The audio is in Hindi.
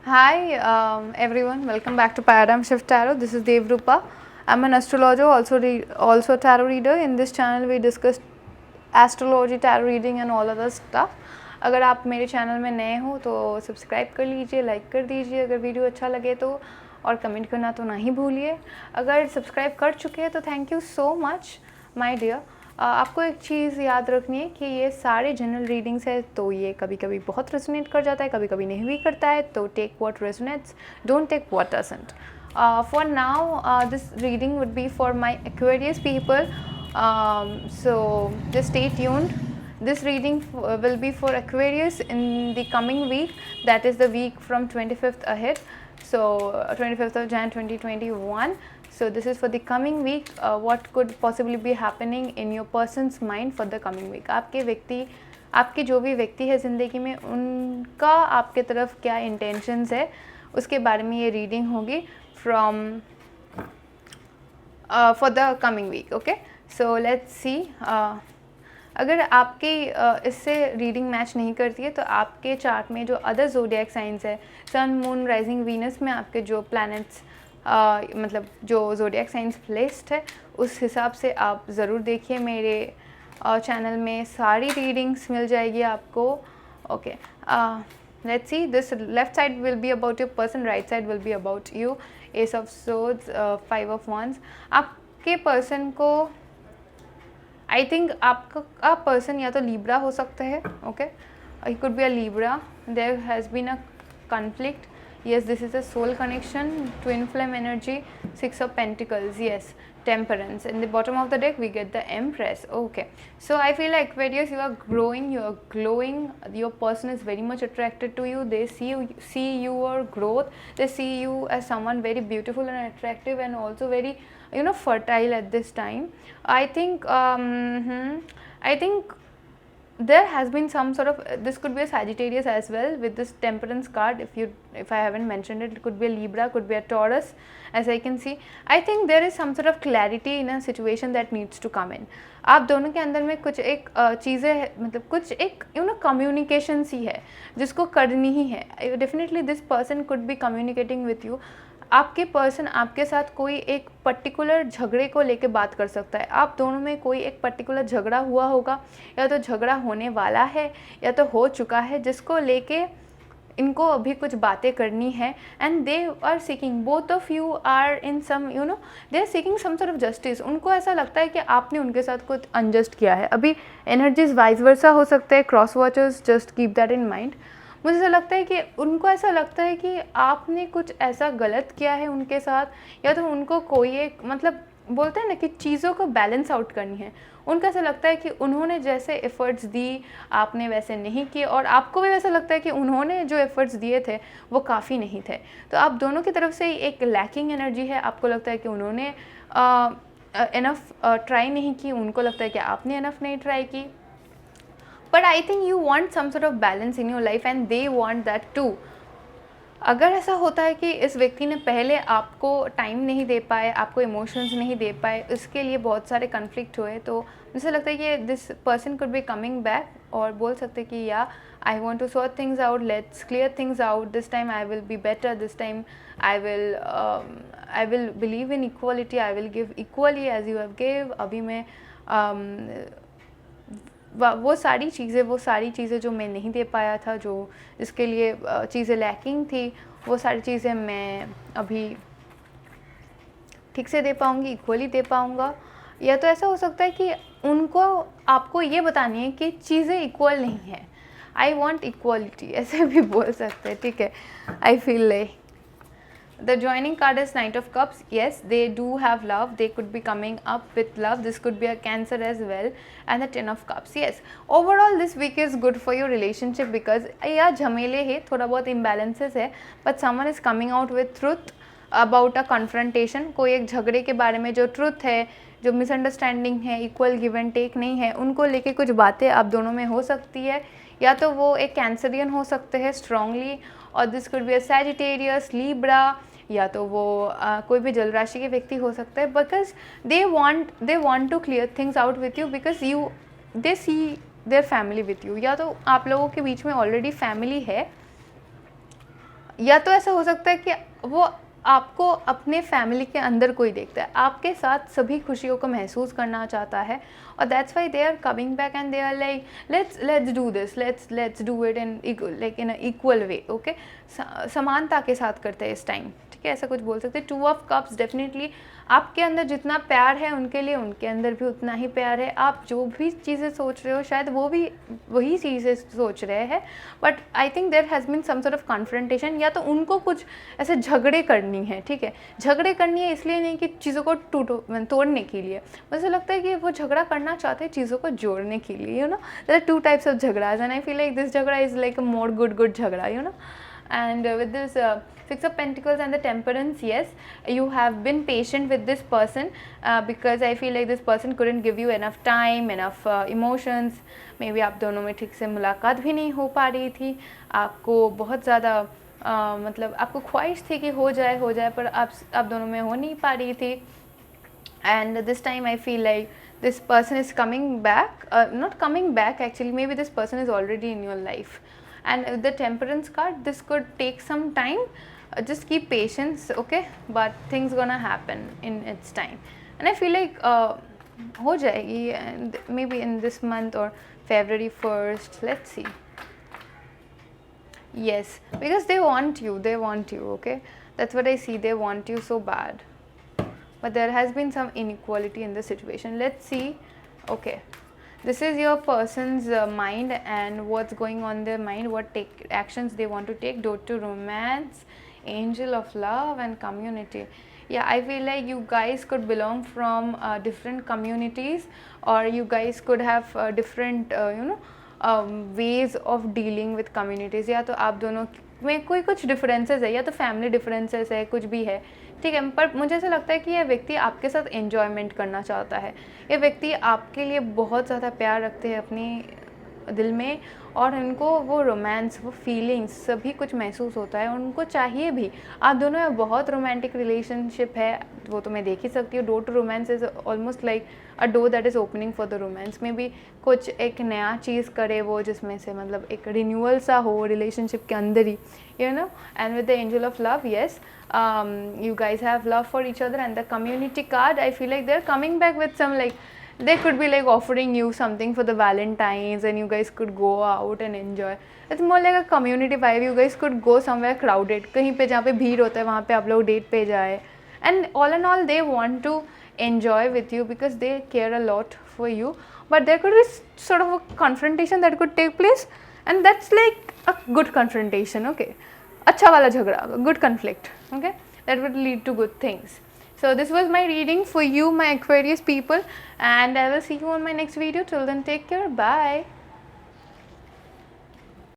Hi everyone, welcome back to Paradigm Shift Tarot. This is Devrupa. I'm an astrologer, also a tarot reader. In this channel we discuss astrology, tarot reading and all other stuff. अगर आप मेरे चैनल में नए हो तो सब्सक्राइब कर लीजिए, लाइक कर दीजिए अगर वीडियो अच्छा लगे तो, और कमेंट करना तो ना ही भूलिए। अगर सब्सक्राइब कर चुके हैं तो thank you so much my dear. आपको एक चीज़ याद रखनी है कि ये सारे जनरल रीडिंग्स है, तो ये कभी कभी बहुत रेजोनेट कर जाता है, कभी कभी नहीं भी करता है, तो take what resonates, don't take what doesn't. For now this reading would be for my Aquarius people, so just stay tuned. This reading will be for Aquarius in the coming week, that is the week from 25th ahead, so 25th of Jan 2021. So this is for the coming week. What could possibly be happening in your person's mind for the coming week? आपके जो भी व्यक्ति है ज़िंदगी में, उनका आपके तरफ क्या इंटेंशंस है, उसके बारे में ये रीडिंग होगी from for the coming week. Okay, so let's see. अगर आपकी इससे रीडिंग मैच नहीं करती है तो आपके चार्ट में जो अदर ज़ोडिएक साइंस है, सन, मून, राइजिंग, वीनस में आपके जो प्लैनेट्स मतलब जो ज़ोडिएक साइंस प्लेस्ड है, उस हिसाब से आप ज़रूर देखिए। मेरे चैनल में सारी रीडिंग्स मिल जाएगी आपको। Okay, let's see. This left side will be about your person, right side will be about you. Ace of swords, 5 of wands. आपके पर्सन को, आई थिंक आपका पर्सन या तो लीब्रा हो सकता है। Okay, it could be a Libra. There has been a conflict. Yes, this is a soul connection, twin flame energy, 6 of Pentacles, yes, Temperance. In the bottom of the deck, we get the Empress. Okay, so I feel like Aquarius, you are growing, you are glowing. Your person is very much attracted to you. They see your growth. They see you as someone very beautiful and attractive, and also very, fertile at this time. I think, I think there has been some sort of, this could be a Sagittarius as well with this Temperance card. If I haven't mentioned it, it could be a Libra, could be a Taurus, as I can see. I think there is some sort of clarity in a situation that needs to come in. आप दोनों के अंदर में कुछ एक चीज़ें, मतलब कुछ एक कम्युनिकेशन सी है जिसको करनी ही है। Definitely this person could B communicating with you. आपके पर्सन आपके साथ कोई एक पर्टिकुलर झगड़े को लेके बात कर सकता है। आप दोनों में कोई एक पर्टिकुलर झगड़ा हुआ होगा, या तो झगड़ा होने वाला है या तो हो चुका है, जिसको लेके इनको अभी कुछ बातें करनी है। And they are seeking, both of you are in some, they are seeking some sort of justice. उनको ऐसा लगता है कि आपने उनके साथ कुछ अनजस्ट किया है। अभी एनर्जीज वाइस वर्सा हो सकता है, cross watchers, just keep that in mind. मुझे ऐसा लगता है कि उनको ऐसा लगता है कि आपने कुछ ऐसा गलत किया है उनके साथ, या तो उनको कोई एक, मतलब बोलते हैं ना कि चीज़ों को बैलेंस आउट करनी है। उनको ऐसा लगता है कि उन्होंने जैसे एफ़र्ट्स दी आपने वैसे नहीं किए, और आपको भी वैसा लगता है कि उन्होंने जो एफ़र्ट्स दिए थे वो काफ़ी नहीं थे। तो आप दोनों की तरफ से एक लैकिंग एनर्जी है। आपको लगता है कि उन्होंने इनफ ट्राई नहीं की, उनको लगता है कि आपने इनफ नहीं ट्राई की। But I think you want some sort of balance in your life and they want that to. अगर ऐसा होता है कि इस व्यक्ति ने पहले आपको टाइम नहीं दे पाए, आपको इमोशंस नहीं दे पाए, इसके लिए बहुत सारे कन्फ्लिक्ट हुए, तो मुझे लगता है कि this person could be coming back और बोल सकते कि या I want to sort things out, let's clear things out, this time I will be better, this time I will believe in equality, I will give equally as you have give. अभी मैं वो सारी चीज़ें जो मैं नहीं दे पाया था, जो इसके लिए चीज़ें लैकिंग थी, वो सारी चीज़ें मैं अभी ठीक से दे पाऊँगी, इक्वली दे पाऊँगा। या तो ऐसा हो सकता है कि उनको आपको ये बतानी है कि चीज़ें इक्वल नहीं है। आई वॉन्ट इक्वलिटी, ऐसे भी बोल सकते हैं, ठीक है। आई feel like the joining card is Knight of Cups. Yes, they do have love. They could be coming up with love. This could be a Cancer as well. And the Ten of Cups. Yes, overall this week is good for your relationship because या झमेले है, थोड़ा बहुत imbalances है, but someone is coming out with truth about a confrontation. कोई एक झगड़े के बारे में जो truth है, जो मिसअंडरस्टैंडिंग है, इक्वल गिव एंड टेक नहीं है, उनको लेके कुछ बातें आप दोनों में हो सकती है। या तो वो एक कैंसरियन हो सकते हैं स्ट्रांगली, और this could be a Sagittarius, Libra, या तो वो कोई भी जल राशि के व्यक्ति हो सकता है। Because they want to clear things out with you, because they see their family with you. या तो आप लोगों के बीच में ऑलरेडी फैमिली है, या तो ऐसा हो सकता है कि वो आपको अपने फैमिली के अंदर कोई देखता है, आपके साथ सभी खुशियों को महसूस करना चाहता है, और that's why they are coming back and they are like let's do this, let's do it in like in equal way, okay. समानता के साथ करते हैं इस टाइम, ठीक है, ऐसा कुछ बोल सकते हैं। 2 ऑफ कप्स, डेफिनेटली आपके अंदर जितना प्यार है उनके लिए, उनके अंदर भी उतना ही प्यार है। आप जो भी चीज़ें सोच रहे हो शायद वो भी वही चीज़ें सोच रहे हैं, but I think there has been some sort of confrontation, या तो उनको कुछ ऐसे झगड़े करनी है, ठीक है। झगड़े करनी है इसलिए नहीं कि चीज़ों को तोड़ने के लिए, मुझे लगता है कि वो झगड़ा करना चाहते हैं चीज़ों को जोड़ने के लिए, you know. There are 2 types of झगड़ाज and I feel like this झगड़ा is like a more good झगड़ा, you know. And with this 6 of Pentacles and the Temperance, yes, you have been patient with this person because I feel like this person couldn't give you enough time, enough emotions. Maybe आप दोनों में ठीक से मुलाकात भी नहीं हो पा रही थी, आपको बहुत ज़्यादा मतलब आपको ख्वाहिश थी कि हो जाए पर आप दोनों में हो नहीं पा रही थी। And this time I feel like this person is coming back, not coming back actually, maybe this person is already in your life. And with the Temperance card, this could take some time, just keep patience, okay, but things gonna happen in its time, and I feel like ho jayegi, and maybe in this month or February 1st, let's see. Yes, because they want you, okay, that's what I see, they want you so bad, but there has been some inequality in the situation. Let's see, okay. This is your person's mind and what's going on their mind, what actions they want to take. Door to Romance, Angel of Love and Community. Yeah, I feel like you guys could belong from different communities, or you guys could have different ways of dealing with communities. या तो आप दोनों में कोई कुछ डिफरेंसेस है, या तो फैमिली डिफरेंसेस है, कुछ भी है, ठीक है। पर मुझे ऐसा लगता है कि यह व्यक्ति आपके साथ एन्जॉयमेंट करना चाहता है, ये व्यक्ति आपके लिए बहुत ज़्यादा प्यार रखते हैं अपनी दिल में, और उनको वो रोमांस, वो फीलिंग्स सभी कुछ महसूस होता है, उनको चाहिए भी। आप दोनों में बहुत रोमांटिक रिलेशनशिप है, वो तो मैं देख ही सकती हूँ। Door to romance is almost like a door that is opening for the romance. में भी कुछ एक नया चीज़ करे वो, जिसमें से मतलब एक रिन्यूअल सा हो रिलेशनशिप के अंदर ही, you know. And with the angel of love, yes, you guys have love for each other. And the community card, I feel like they're coming back with some, like they could be like offering you something for the Valentines, and you guys could go out and enjoy. It's more like a community vibe. You guys could go somewhere crowded, कहीं पे जहाँ पे भीड़ होता है वहाँ पे आप लोग डेट पे जाए, and all in all they want to enjoy with you because they care a lot for you, but there could be sort of a confrontation that could take place, and that's like a good confrontation, okay, अच्छा वाला झगड़ा, good conflict, okay, that would lead to good things. So this was my reading for you, my Aquarius people, and I will see you on my next video. Till then, take care, bye.